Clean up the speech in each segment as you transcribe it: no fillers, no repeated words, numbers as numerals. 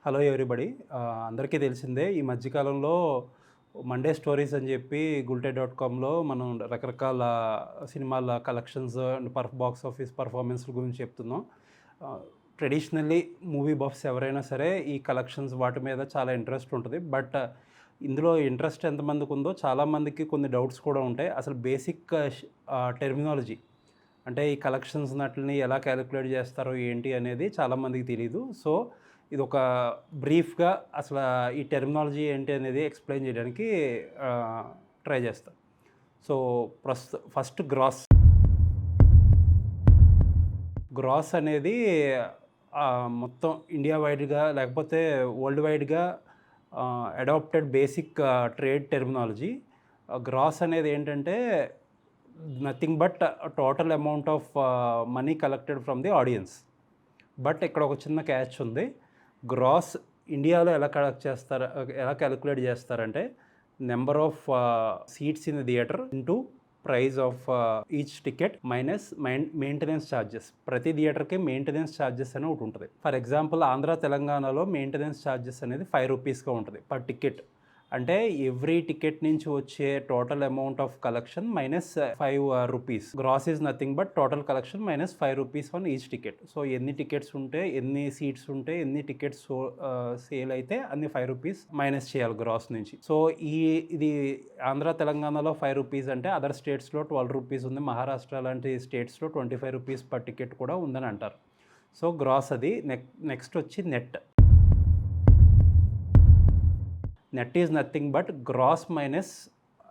Hello everybody. అందరికీ తెలిసిందే ఈ మధ్యకాలంలో మండే స్టోరీస్ అని చెప్పి గుల్టె.కామ్‌లో మనం రకరకాల సినిమాల కలెక్షన్స్ అండ్ బాక్స్ ఆఫీస్ పర్ఫార్మెన్స్‌ల గురించి చెప్తున్నాం. ట్రెడిషనల్లీ మూవీ బఫ్స్ ఎవరైనా సరే ఈ కలెక్షన్స్ వాటి మీద చాలా ఇంట్రెస్ట్ ఉంటుంది. బట్ ఇందులో ఇంట్రెస్ట్ ఎంతమందికి ఉందో చాలామందికి కొన్ని డౌట్స్ కూడా ఉంటాయి. అసలు బేసిక్ టెర్మినాలజీ అంటే ఈ కలెక్షన్స్ నట్లని ఎలా క్యాలిక్యులేట్ చేస్తారో ఏంటి అనేది చాలామందికి తెలీదు. సో ఇది ఒక బ్రీఫ్‌గా అసల ఈ టెర్మినాలజీ ఏంటి అనేది ఎక్స్‌ప్లెయిన్ చేయడానికి ట్రై చేస్తా. సో ఫస్ట్ గ్రాస్ అనేది మొత్తం ఇండియా వైడ్‌గా లేకపోతే వరల్డ్ వైడ్‌గా adapted basic trade terminology. Gross అనేది ఏంటంటే nothing but total amount of money collected from the audience. But ఇక్కడ ఒక చిన్న క్యాచ్ ఉంది. గ్రాస్ ఇండియాలో ఎలా క్యాలిక్యులేట్ చేస్తారంటే number of seats in the theatre into price of each ticket minus maintenance charges. ప్రతి థియేటర్కి మెయింటెనెన్స్ ఛార్జెస్ అని ఒకటి ఉంటుంది. ఫర్ ఎగ్జాంపుల్ ఆంధ్ర తెలంగాణలో మెయింటెనెన్స్ ఛార్జెస్ అనేది 5 రూపీస్గా ఉంటుంది పర్ టికెట్. అంటే ఎవ్రీ టికెట్ నుంచి వచ్చే total amount of collection minus 5 rupees. Gross is nothing but total collection minus 5 rupees on each ticket. So ఎన్ని టికెట్స్ ఉంటే, ఎన్ని సీట్స్ ఉంటే, ఎన్ని టికెట్స్ సేల్ అయితే అన్ని 5 రూపీస్ మైనస్ చేయాలి గ్రాస్ నుంచి. సో ఇది ఆంధ్ర తెలంగాణలో 5 రూపీస్ అంటే అదర్ స్టేట్స్లో 12 రూపీస్ ఉంది. మహారాష్ట్ర లాంటి స్టేట్స్లో 25 రూపీస్ పర్ టికెట్ కూడా ఉందని అంటారు. సో గ్రాస్ అది. నెక్స్ట్ వచ్చి net. Net is nothing but gross minus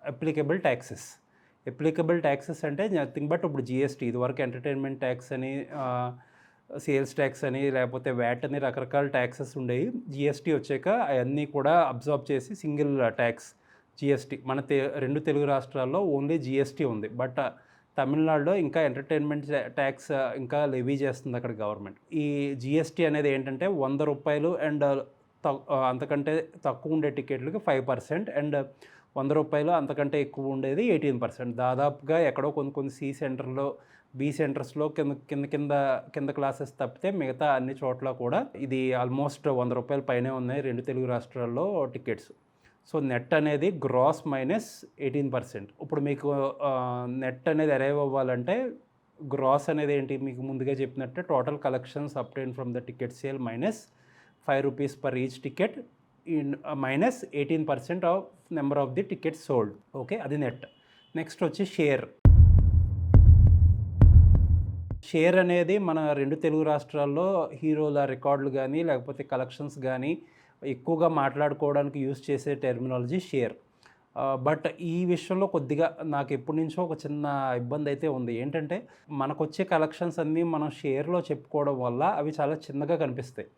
applicable taxes. Applicable taxes అంటే నథింగ్ బట్ ఇప్పుడు జిఎస్టీ, ఇదివరకు ఎంటర్టైన్మెంట్ ట్యాక్స్ అని, సేల్స్ ట్యాక్స్ అని, లేకపోతే వ్యాట్ అని రకరకాల ట్యాక్సెస్ ఉండేవి. జిఎస్టీ వచ్చాక అవన్నీ కూడా అబ్జార్బ్ చేసి సింగిల్ ట్యాక్స్ జిఎస్టీ. మన రెండు తెలుగు రాష్ట్రాల్లో ఓన్లీ జిఎస్టీ ఉంది. బట్ తమిళనాడులో ఇంకా ఎంటర్టైన్మెంట్ ట్యాక్స్ ఇంకా లెవీ చేస్తుంది అక్కడ గవర్నమెంట్. ఈ జిఎస్టీ అనేది ఏంటంటే 100 రూపాయలు అండ్ అంతకంటే తక్కువ ఉండే టికెట్లకి 5% అండ్ 100 రూపాయలు అంతకంటే ఎక్కువ ఉండేది 18%. దాదాపుగా ఎక్కడో కొన్ని సి సెంటర్లో, బి సెంటర్స్లో కింద క్లాసెస్ తప్పితే మిగతా అన్ని చోట్ల కూడా ఇది ఆల్మోస్ట్ 100 రూపాయల పైనే ఉన్నాయి రెండు తెలుగు రాష్ట్రాల్లో టికెట్స్. సో నెట్ అనేది గ్రాస్ మైనస్ 18%. ఇప్పుడు మీకు నెట్ అనేది అరైవ్ అవ్వాలంటే గ్రాస్ అనేది ఏంటి, మీకు ముందుగా చెప్పినట్టే total collections obtain from the ticket sale minus 5 rupees per each ticket in minus 18% of number of the tickets sold. Okay, అది నెట్. నెక్స్ట్ వచ్చి షేర్ అనేది మన రెండు తెలుగు రాష్ట్రాల్లో హీరోల రికార్డులు కానీ లేకపోతే కలెక్షన్స్ కానీ ఎక్కువగా మాట్లాడుకోవడానికి యూజ్ చేసే టెర్మినాలజీ షేర్. బట్ ఈ విషయంలో కొద్దిగా నాకు ఎప్పటి నుంచో ఒక చిన్న ఇబ్బంది అయితే ఉంది. ఏంటంటే మనకు వచ్చే కలెక్షన్స్ అన్నీ మనం షేర్లో చెప్పుకోవడం వల్ల అవి చాలా చిన్నగా కనిపిస్తాయి.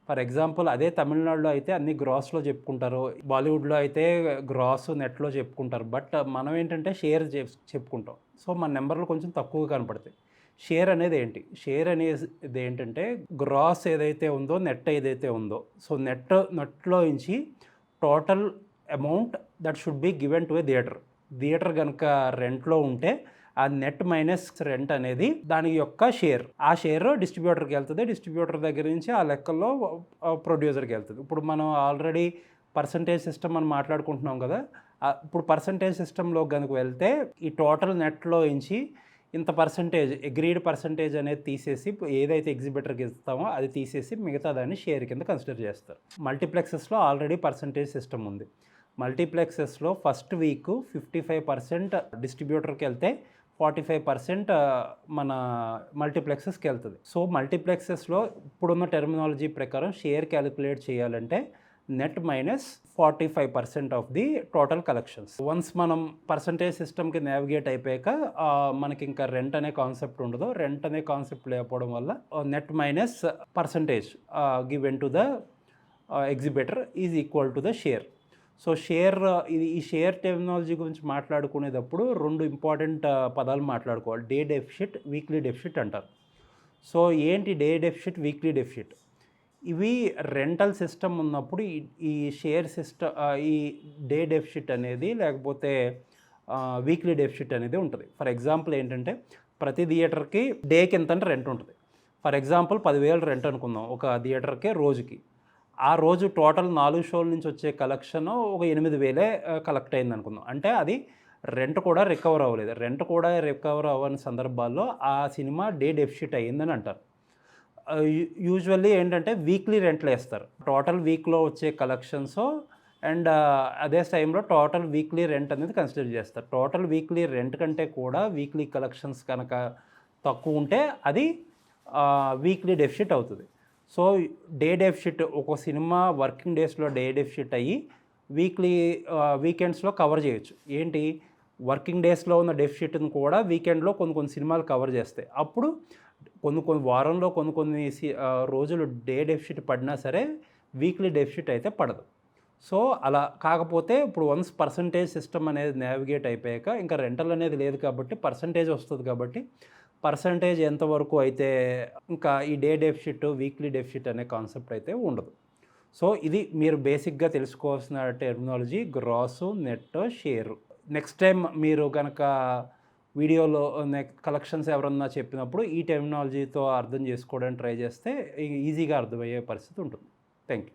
ఫర్ ఎగ్జాంపుల్ అదే తమిళనాడులో అయితే అన్ని గ్రాస్లో చెప్పుకుంటారు, బాలీవుడ్లో అయితే గ్రాస్ నెట్లో చెప్పుకుంటారు. బట్ మనం ఏంటంటే షేర్ చెప్పుకుంటాం. సో మన నెంబర్లు కొంచెం తక్కువగా కనపడతాయి. షేర్ అనేది ఏంటి? షేర్ అనేది ఏంటంటే గ్రాస్ ఏదైతే ఉందో, నెట్ ఏదైతే ఉందో, సో నెట్లో నుంచి total amount that should be given to A theatre కనుక రెంట్లో ఉంటే ఆ నెట్ మైనస్ రెంట్ అనేది దాని యొక్క షేర్. ఆ షేర్ డిస్ట్రిబ్యూటర్కి వెళ్తుంది. డిస్ట్రిబ్యూటర్ దగ్గర నుంచి ఆ లెక్కల్లో ప్రొడ్యూసర్కి వెళ్తుంది. ఇప్పుడు మనం ఆల్రెడీ పర్సంటేజ్ సిస్టమ్ అని మాట్లాడుకుంటున్నాం కదా. ఇప్పుడు పర్సంటేజ్ సిస్టంలో కనుక వెళ్తే ఈ టోటల్ నెట్లో నుంచి ఇంత పర్సంటేజ్, అగ్రీడ్ పర్సంటేజ్ అనేది తీసేసి, ఏదైతే ఎగ్జిబిటర్కి ఇస్తామో అది తీసేసి మిగతా దాన్ని షేర్ కింద కన్సిడర్ చేస్తారు. మల్టీప్లెక్సెస్లో ఆల్రెడీ పర్సంటేజ్ సిస్టమ్ ఉంది. మల్టీప్లెక్సెస్లో ఫస్ట్ వీక్ 55% డిస్ట్రిబ్యూటర్కి వెళ్తే 45% మన మల్టీప్లెక్సెస్కి వెళ్తుంది. సో మల్టీప్లెక్సెస్లో ఇప్పుడున్న టెర్మినాలజీ ప్రకారం షేర్ క్యాలిక్యులేట్ చేయాలంటే net minus 45% of the total collections. Once మనం పర్సంటేజ్ సిస్టమ్కి నావిగేట్ అయిపోయాక మనకి ఇంకా రెంట్ అనే కాన్సెప్ట్ ఉండదు. రెంట్ అనే కాన్సెప్ట్ లేకపోవడం వల్ల net minus percentage given to the exhibitor is equal to the share. So ఈ షేర్ టెర్మినాలజీ గురించి మాట్లాడుకునేటప్పుడు 2 ఇంపార్టెంట్ పదాలు మాట్లాడుకోవాలి. డే డెఫిసిట్, వీక్లీ డెఫిసిట్ అంటారు. సో ఏంటి డే డెఫిసిట్, వీక్లీ డెఫిసిట్? ఇవి రెంటల్ సిస్టమ్ ఉన్నప్పుడు ఈ ఈ డే డెఫిసిట్ అనేది లేకపోతే వీక్లీ డెఫిసిట్ అనేది ఉంటుంది. ఫర్ ఎగ్జాంపుల్ ఏంటంటే ప్రతి థియేటర్కి డేకి ఎంత అంటే రెంట్ ఉంటుంది. ఫర్ ఎగ్జాంపుల్ 10,000 రెంట్ అనుకుందాం ఒక థియేటర్కే రోజుకి. ఆ రోజు టోటల్ 4 షోల నుంచి వచ్చే కలెక్షన్ ఒక 8,000 కలెక్ట్ అయింది అనుకుందాం. అంటే అది రెంట్ కూడా రికవర్ అవ్వలేదు. రెంట్ కూడా రికవర్ అవ్వని సందర్భాల్లో ఆ సినిమా డే డెఫిసిట్ అయ్యిందని అంటారు. యూజువల్లీ ఏంటంటే వీక్లీ రెంట్‌లేస్తారు. టోటల్ వీక్‌లో వచ్చే కలెక్షన్స్ అండ్ అదే టైంలో టోటల్ వీక్లీ రెంట్ అనేది కన్సిడర్ చేస్తారు. టోటల్ వీక్లీ రెంట్ కంటే కూడా వీక్లీ కలెక్షన్స్ కనుక తక్కువ ఉంటే అది వీక్లీ డెఫిసిట్ అవుతుంది. సో, డే డెఫిసిట్ ఒక సినిమా వర్కింగ్ డేస్‌లో డే డెఫిసిట్ అయ్యి వీకెండ్స్‌లో కవర్ చేయొచ్చు. ఏంటి వర్కింగ్ డేస్‌లో ఉన్న డెఫిసిట్‌ని కూడా వీకెండ్‌లో కొన్ని సినిమాలు కవర్ చేస్తాయి. అప్పుడు కొన్ని వారంలో కొన్ని రోజులు డే డెఫిసిట్ పడినా సరే వీక్లీ డెఫిసిట్ అయితే పడదు. సో, అలా కాకపోతే ఇప్పుడు వన్స్ పర్సెంటేజ్ సిస్టమ్ అనేది నావిగేట్ అయిపోయాక ఇంకా రెంటల్ అనేది లేదు కాబట్టి పర్సెంటేజ్ వస్తది కాబట్టి పర్సెంటేజ్ ఎంతవరకు అయితే ఇంకా ఈ డే డెఫిసిట్, వీక్లీ డెఫిసిట్ అనే కాన్సెప్ట్ అయితే ఉండదు. సో, ఇది మీరు బేసిక్‌గా తెలుసుకోవాల్సిన terminology grass, net, share. Next time మీరు గనక వీడియోలో కలెక్షన్స్ ఎవరన్నా చెప్పినప్పుడు ఈ టెర్మినాలజీతో అర్థం చేసుకోవడానికి ట్రై చేస్తే ఈజీగా అర్థమయ్యే పరిస్థితి ఉంటుంది. Thank you.